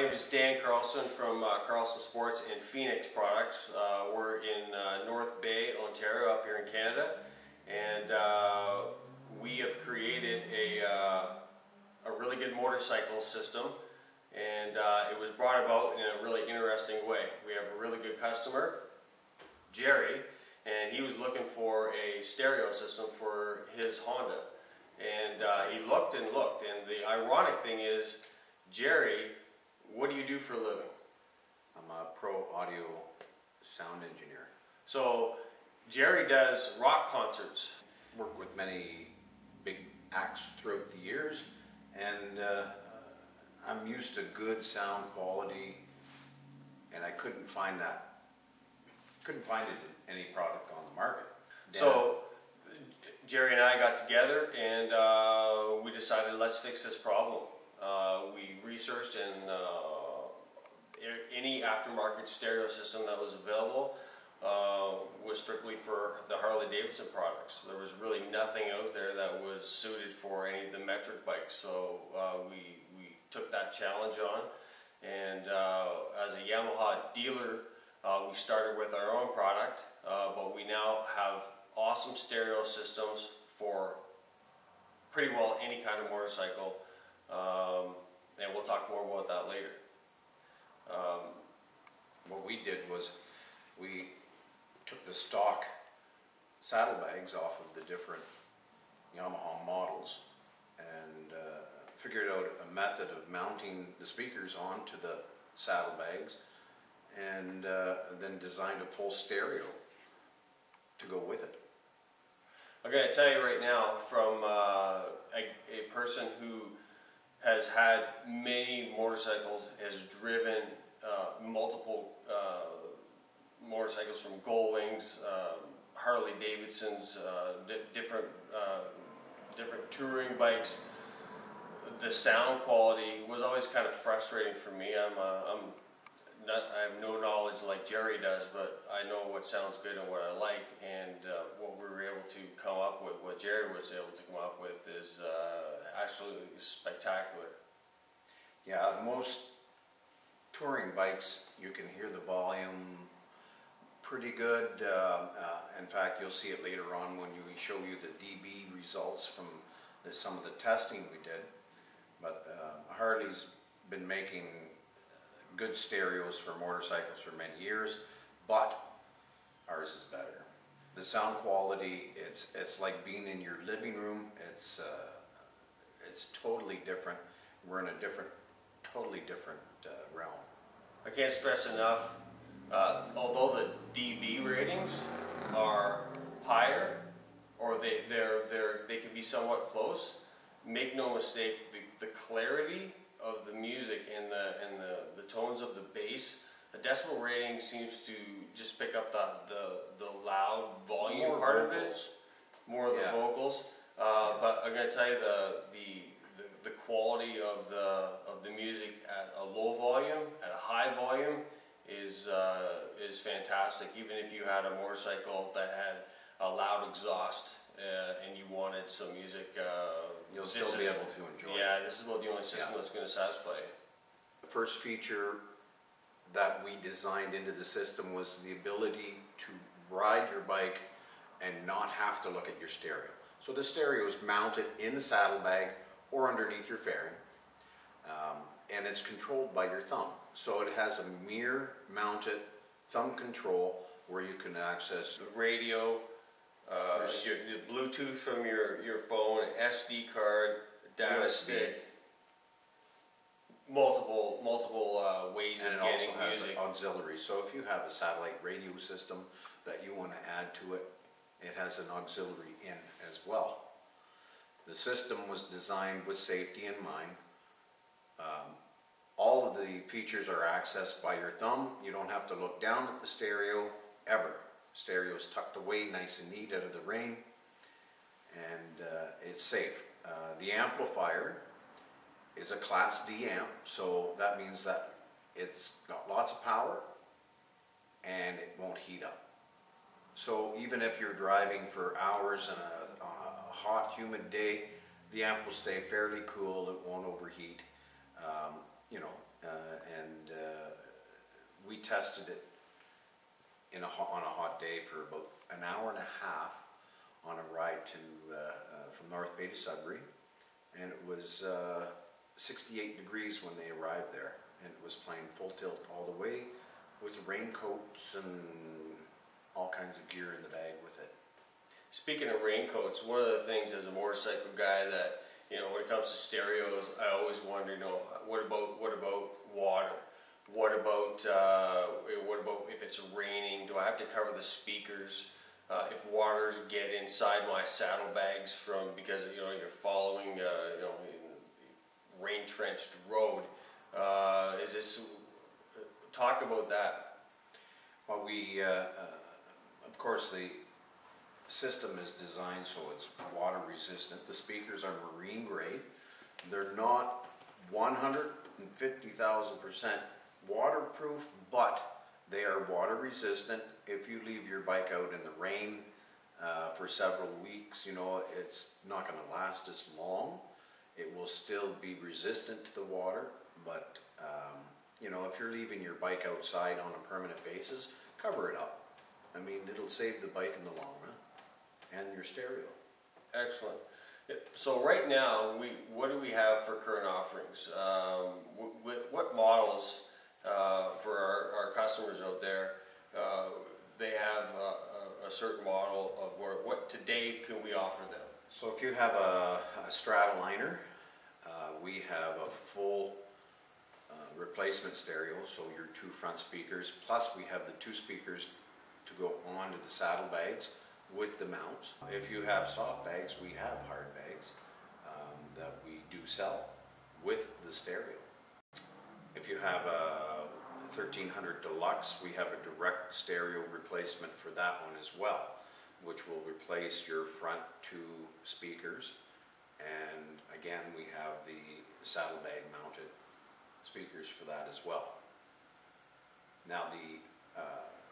name is Dan Carlson from Carlson Sports and Phoenix Products. We're in North Bay, Ontario, up here in Canada, and we have created a really good motorcycle system, and it was brought about in a really interesting way. We have a really good customer, Jerry, and he was looking for a stereo system for his Honda. And he looked and looked, and the ironic thing is, Jerry, what do you do for a living? I'm a pro audio sound engineer. So Jerry does rock concerts. Worked with many big acts throughout the years, and I'm used to good sound quality, and I couldn't find it in any product on the market. So Jerry and I got together, and we decided, let's fix this problem. We researched, and any aftermarket stereo system that was available was strictly for the Harley-Davidson products. There was really nothing out there that was suited for any of the metric bikes. So we took that challenge on, and as a Yamaha dealer, we started with our own product, but we now have awesome stereo systems for pretty well any kind of motorcycle, and we'll talk more about that later. What we did was we took the stock saddlebags off of the different Yamaha models and figured out a method of mounting the speakers onto the saddlebags, and then designed a full stereo to go with it. I'm going to tell you right now, from a person who has had many motorcycles, has driven multiple motorcycles from Goldwings, Harley Davidsons, different touring bikes. The sound quality was always kind of frustrating for me. I have no knowledge like Jerry does, but I know what sounds good and what I like, and what we were able to come up with, what Jerry was able to come up with, is absolutely spectacular. Yeah, most touring bikes, you can hear the volume pretty good. In fact, you'll see it later on when we show you the dB results from some of the testing we did. But Harley's been making good stereos for motorcycles for many years, but ours is better. The sound quality, it's like being in your living room. It's totally different. We're in a totally different realm. I can't stress enough, although the dB ratings are higher, or they can be somewhat close, make no mistake, the clarity of the music and the tones of the bass, a decibel rating seems to just pick up the loud volume more part vocals. Of it, more of the vocals. But I'm going to tell you the quality of the music at a low volume, at a high volume, is fantastic. Even if you had a motorcycle that had a loud exhaust, and you wanted some music, you'll still be able to enjoy it. Yeah, this is about the only system that's going to satisfy you. The first feature that we designed into the system was the ability to ride your bike and not have to look at your stereo. So the stereo is mounted in the saddlebag or underneath your fairing, and it's controlled by your thumb. So it has a mirror mounted thumb control where you can access the radio, your Bluetooth from your phone, an SD card, data stick, multiple ways of getting music. And it also has auxiliary. So if you have a satellite radio system that you want to add to it, it has an auxiliary in as well. The system was designed with safety in mind. All of the features are accessed by your thumb. You don't have to look down at the stereo ever. Stereo is tucked away nice and neat out of the rain, and it's safe. The amplifier is a Class D amp, so that means that it's got lots of power and it won't heat up. So even if you're driving for hours in a hot, humid day, the amp will stay fairly cool. It won't overheat. You know, we tested it on a hot day for about an hour and a half on a ride from North Bay to Sudbury, and it was 68 degrees when they arrived there, and it was playing full tilt all the way with raincoats and all kinds of gear in the bag with it. Speaking of raincoats, one of the things as a motorcycle guy that, when it comes to stereos, I always wonder, what about water? What about if it's raining? Do I have to cover the speakers? If waters get inside my saddlebags because you're following rain-trenched road, talk about that. Well, of course, the system is designed so it's water resistant. The speakers are marine grade. They're not 150,000% waterproof, but they are water resistant. If you leave your bike out in the rain for several weeks, it's not going to last as long. It will still be resistant to the water, but if you're leaving your bike outside on a permanent basis, cover it up. I mean, it'll save the bike in the long run and your stereo. Excellent. So right now, what do we have for current offerings? What models for our customers out there? They have a certain model of what today can we offer them? So if you have a Stratoliner, we have a full replacement stereo, so your two front speakers, plus we have the two speakers to go onto the saddlebags with the mounts. If you have soft bags, we have hard bags that we do sell with the stereo. If you have a 1300 Deluxe, we have a direct stereo replacement for that one as well, which will replace your front two speakers. And again, we have the saddlebag mounted speakers for that as well. Now the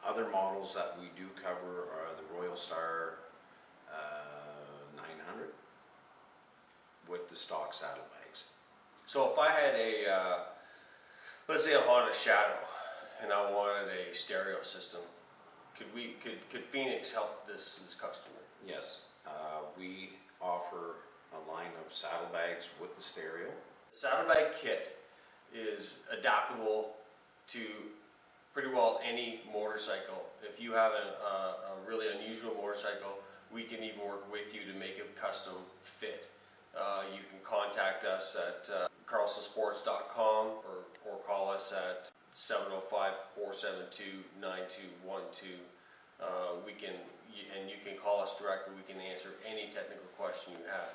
other models that we do cover are the Royal Star 900 with the stock saddlebags. So if I had let's say a Honda Shadow, and I wanted a stereo system, could Phoenix help this customer? Yes, we offer a line of saddlebags with the stereo. The saddlebag kit is adaptable to pretty well any motorcycle. If you have a really unusual motorcycle, we can even work with you to make a custom fit. You can contact us at carlsonsports.com or call us at 705-472-9212. And you can call us directly. We can answer any technical question you have.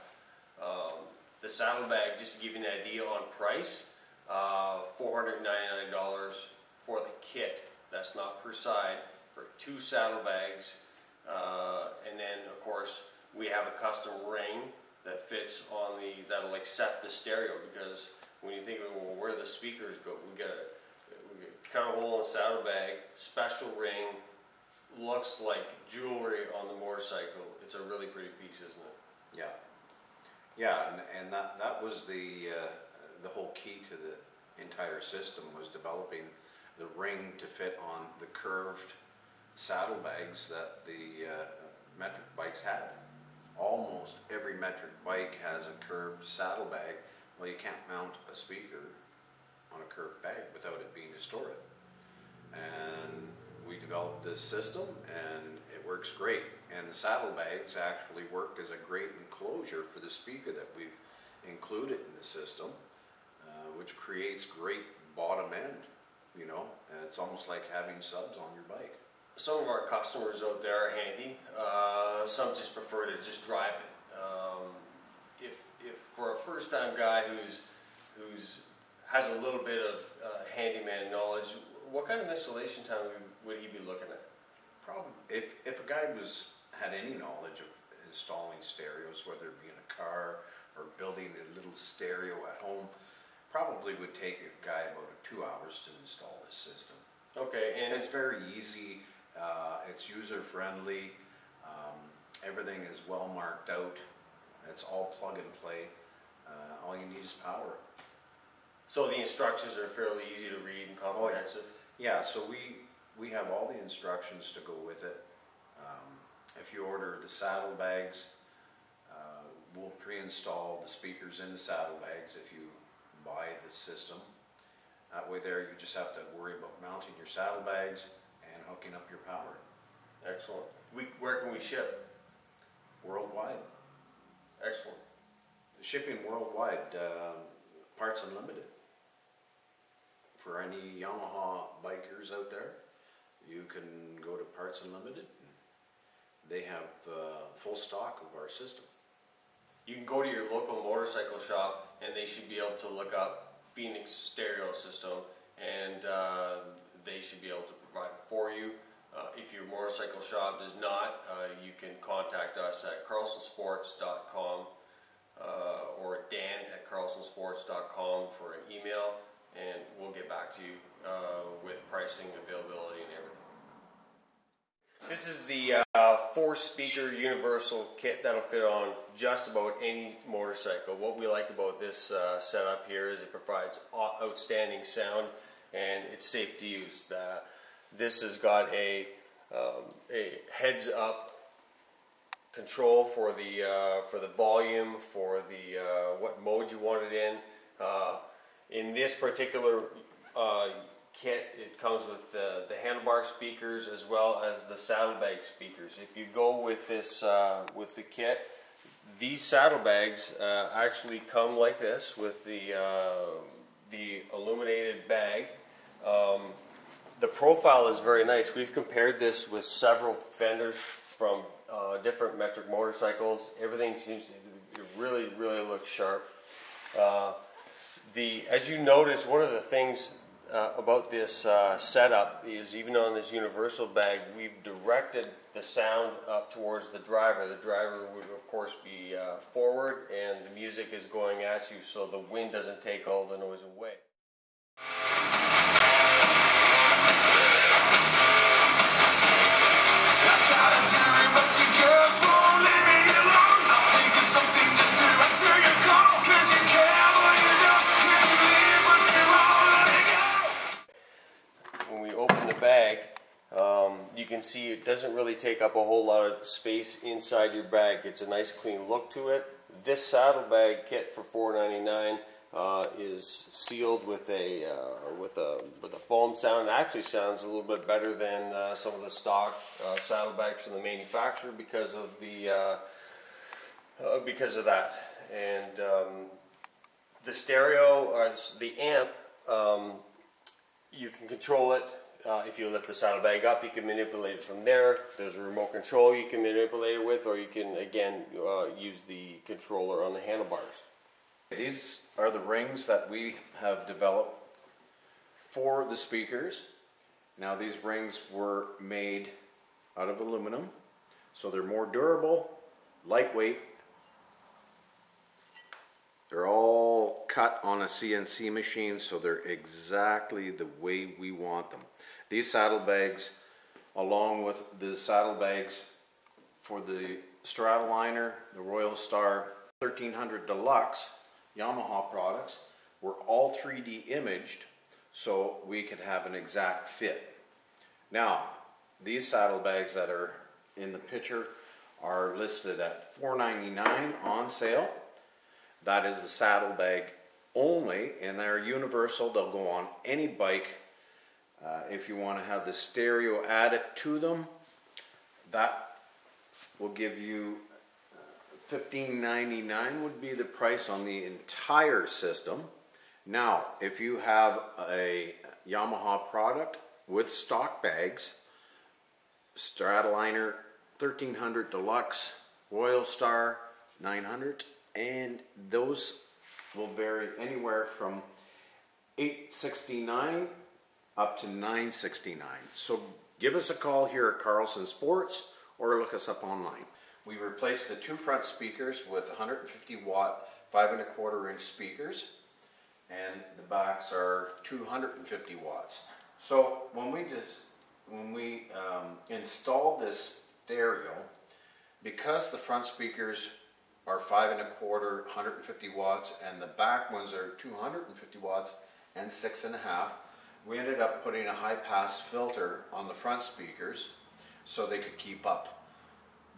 The saddlebag, just to give you an idea on price, $499 for the kit. That's not per side, for two saddlebags. And then of course we have a custom ring that fits on that'll accept the stereo, because when you think of where the speakers go, we got cut a hole in the saddlebag, special ring, looks like jewelry on the motorcycle. It's a really pretty piece, isn't it? Yeah. Yeah, and that was the whole key to the entire system, was developing the ring to fit on the curved saddlebags that the metric bikes had. Almost every metric bike has a curved saddlebag. Well, you can't mount a speaker on a curved bag without it being distorted. And we developed this system, and it works great. And the saddlebags actually work as a great enclosure for the speaker that we've included in the system, which creates great bottom end. It's almost like having subs on your bike. Some of our customers out there are handy. Some just prefer to just drive it. If for a first-time guy who's has a little bit of handyman knowledge, what kind of installation time would he be looking at? Probably, if a guy had any knowledge of installing stereos, whether it be in a car or building a little stereo at home, probably would take a guy about 2 hours to install this system. Okay, and it's very easy. It's user-friendly. Everything is well marked out. It's all plug and play. All you need is power. So the instructions are fairly easy to read and comprehensive? Yeah, so we have all the instructions to go with it. If you order the saddlebags, we'll pre-install the speakers in the saddlebags if you buy the system. That way there, you just have to worry about mounting your saddlebags and hooking up your power. Excellent. Where can we ship? Worldwide. Excellent. Shipping worldwide, Parts Unlimited. For any Yamaha bikers out there, you can go to Parts Unlimited. They have full stock of our system. You can go to your local motorcycle shop and they should be able to look up Phoenix stereo system, and they should be able to provide it for you. If your motorcycle shop does not, you can contact us at carlsonsports.com or dan@carlsonsports.com for an email, and we'll get back to you with pricing, availability, and everything. This is the 4-speaker universal kit that'll fit on just about any motorcycle. What we like about this setup here is it provides outstanding sound and it's safe to use. This has got a heads-up control for the volume, for the what mode you want it in. In this particular kit, it comes with the handlebar speakers as well as the saddlebag speakers. If you go with this with the kit, these saddlebags actually come like this with the illuminated bag. The profile is very nice. We've compared this with several fenders from different metric motorcycles. Everything seems to really look sharp. As you notice, one of the things about this setup is, even on this universal bag, we've directed the sound up towards the driver. The driver would of course be forward, and the music is going at you, so the wind doesn't take all the noise away. When we open the bag, you can see it doesn't really take up a whole lot of space inside your bag. It's a nice clean look to it. This saddlebag kit for $4.99 is sealed with a foam sound. It actually sounds a little bit better than some of the stock saddlebags from the manufacturer because of that. And the stereo, the amp, you can control it. If you lift the saddlebag up, you can manipulate it from there. There's a remote control you can manipulate it with, or you can again use the controller on the handlebars. These are the rings that we have developed for the speakers. Now these rings were made out of aluminum, so they're more durable, lightweight. They're all cut on a CNC machine, so they're exactly the way we want them. These saddlebags, along with the saddlebags for the Stradaliner, the Royal Star 1300 Deluxe Yamaha products, were all 3D imaged so we could have an exact fit. Now, these saddlebags that are in the picture are listed at $4.99 on sale. That is the saddlebag only, and they're universal. They'll go on any bike. If you want to have the stereo added to them, that will give you $15.99 would be the price on the entire system. Now, if you have a Yamaha product with stock bags, Stradaliner 1300 Deluxe, Royal Star 900, and those will vary anywhere from $869 up to $969. So give us a call here at Carlson Sports or look us up online. We replaced the two front speakers with 150 watt 5 1/4 inch speakers, and the backs are 250 watts. So when we installed this stereo, because the front speakers are 5.25, 150 watts, and the back ones are 250 watts and 6.5. We ended up putting a high-pass filter on the front speakers so they could keep up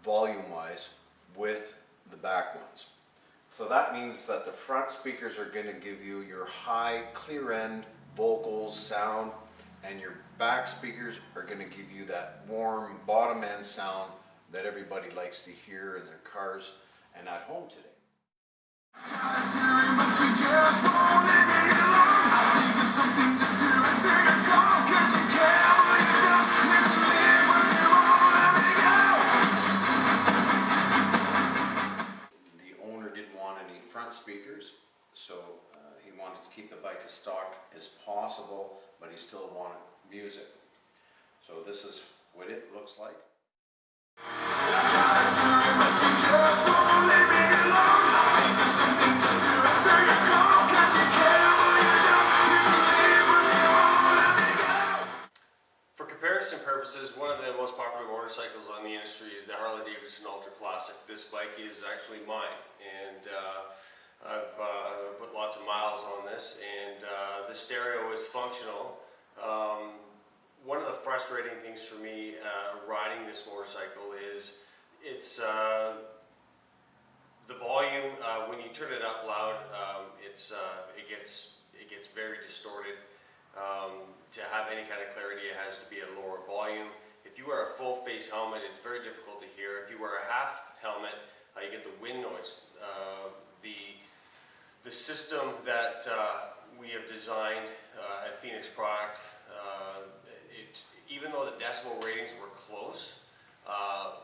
volume-wise with the back ones. So that means that the front speakers are going to give you your high, clear-end vocals, sound, and your back speakers are going to give you that warm, bottom-end sound that everybody likes to hear in their cars and at home today. The owner didn't want any front speakers, so he wanted to keep the bike as stock as possible, but he still wanted music. So this is what it looks like. For comparison purposes, one of the most popular motorcycles on the industry is the Harley-Davidson Ultra Classic. This bike is actually mine, and I've put lots of miles on this, and the stereo is functional. One of the frustrating things for me riding this motorcycle is it's the volume. When you turn it up loud, it gets very distorted. To have any kind of clarity, it has to be at a lower volume. If you wear a full face helmet, it's very difficult to hear. If you wear a half helmet, you get the wind noise. The system that we have designed at Phoenix Product, even though the decibel ratings were close,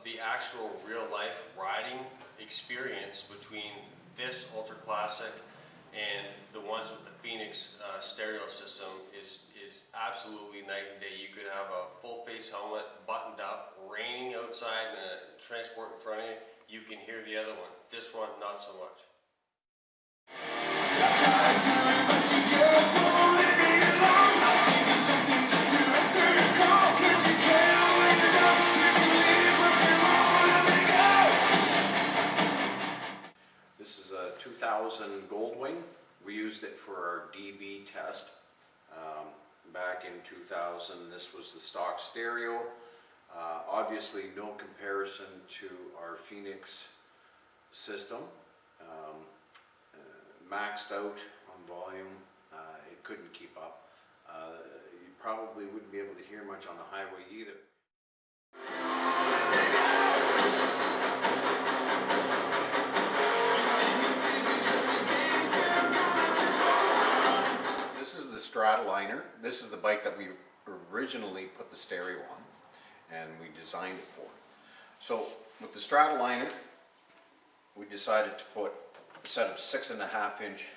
the actual real-life riding experience between this Ultra Classic and the ones with the Phoenix stereo system is absolutely night and day. You could have a full face helmet, buttoned up, raining outside, and a transport in front of you. You can hear the other one. This one, not so much. This is a 2000 Goldwing. We used it for our DB test back in 2000. This was the stock stereo. Obviously no comparison to our Phoenix system. Maxed out on volume, it couldn't keep up. You probably wouldn't be able to hear much on the highway either. This is the Stratoliner. This is the bike that we originally put the stereo on, and we designed it for. So with the Stratoliner, we decided to put a set of 6.5-inch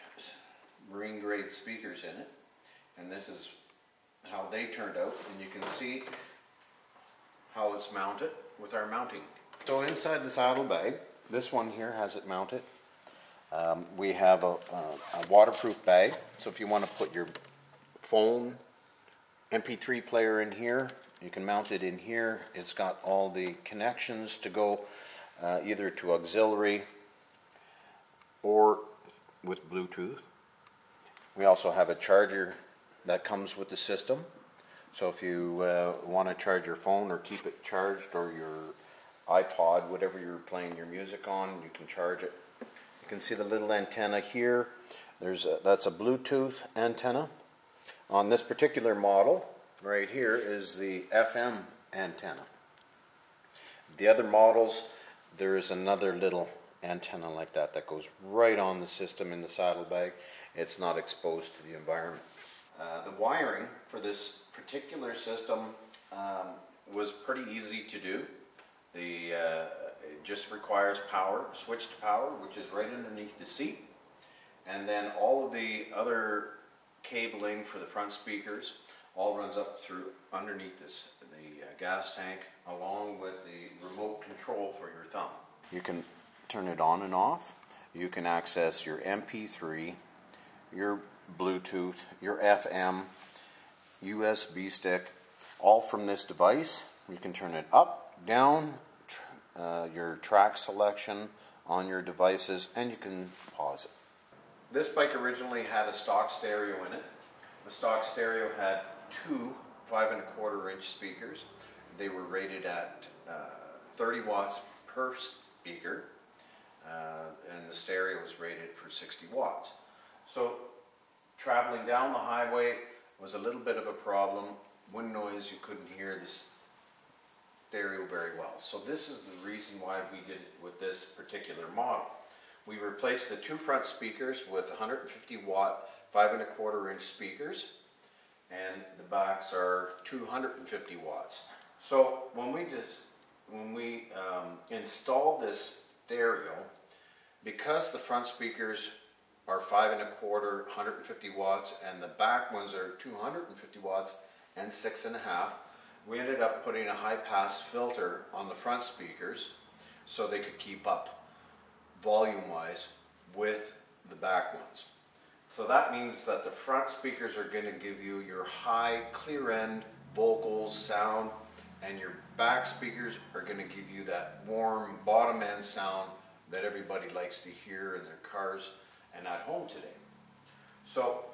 marine grade speakers in it, and this is how they turned out, and you can see how it's mounted with our mounting. So inside the saddlebag, this one here has it mounted. We have a waterproof bag, so if you want to put your phone MP3 player in here, you can mount it in here. It's got all the connections to go either to auxiliary or with Bluetooth. We also have a charger that comes with the system. So if you want to charge your phone or keep it charged, or your iPod, whatever you're playing your music on, you can charge it. You can see the little antenna here. That's a Bluetooth antenna. On this particular model, right here, is the FM antenna. The other models, there is another little antenna like that that goes right on the system in the saddlebag. It's not exposed to the environment. The wiring for this particular system was pretty easy to do. It just requires power, switch to power, which is right underneath the seat, and then all of the other cabling for the front speakers all runs up through underneath the gas tank, along with the remote control for your thumb. You can turn it on and off. You can access your MP3, your Bluetooth, your FM, USB stick, all from this device. You can turn it up, down, your track selection, on your devices, and you can pause it. This bike originally had a stock stereo in it. The stock stereo had two 5¼ inch speakers. They were rated at 30 watts per speaker, and the stereo was rated for 60 watts. So traveling down the highway was a little bit of a problem. Wind noise, you couldn't hear the stereo very well. So this is the reason why we did it with this particular model. We replaced the two front speakers with 150 watt 5¼ inch speakers, and the backs are 250 watts. So when we installed this stereo, because the front speakers are 5¼ 150 watts, and the back ones are 250 watts and 6.5, we ended up putting a high-pass filter on the front speakers so they could keep up volume-wise with the back ones. So that means that the front speakers are going to give you your high, clear-end vocals, sound, and your back speakers are going to give you that warm, bottom-end sound that everybody likes to hear in their cars and at home today. So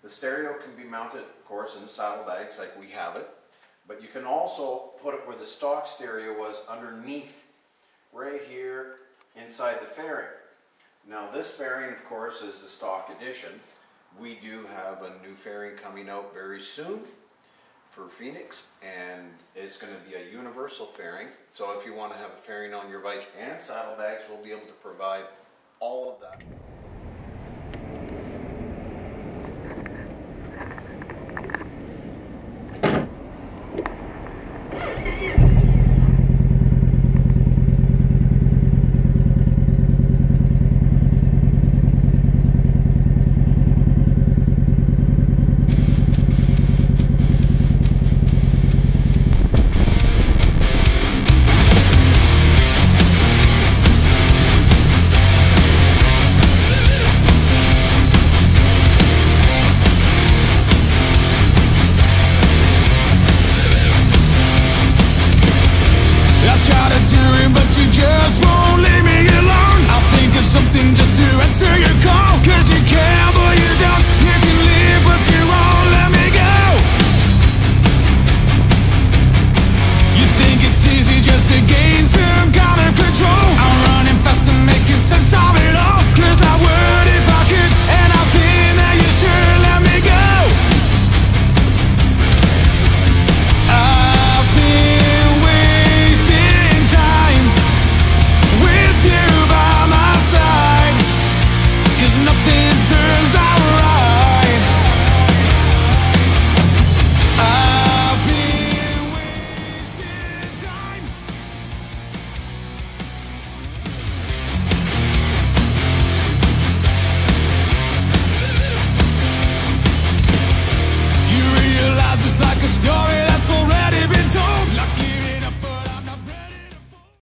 the stereo can be mounted, of course, in the saddlebags like we have it, but you can also put it where the stock stereo was, underneath, right here inside the fairing. Now this fairing, of course, is the stock edition. We do have a new fairing coming out very soon for Phoenix, and it's going to be a universal fairing. So if you want to have a fairing on your bike and saddlebags, we'll be able to provide all of that. Just to gain some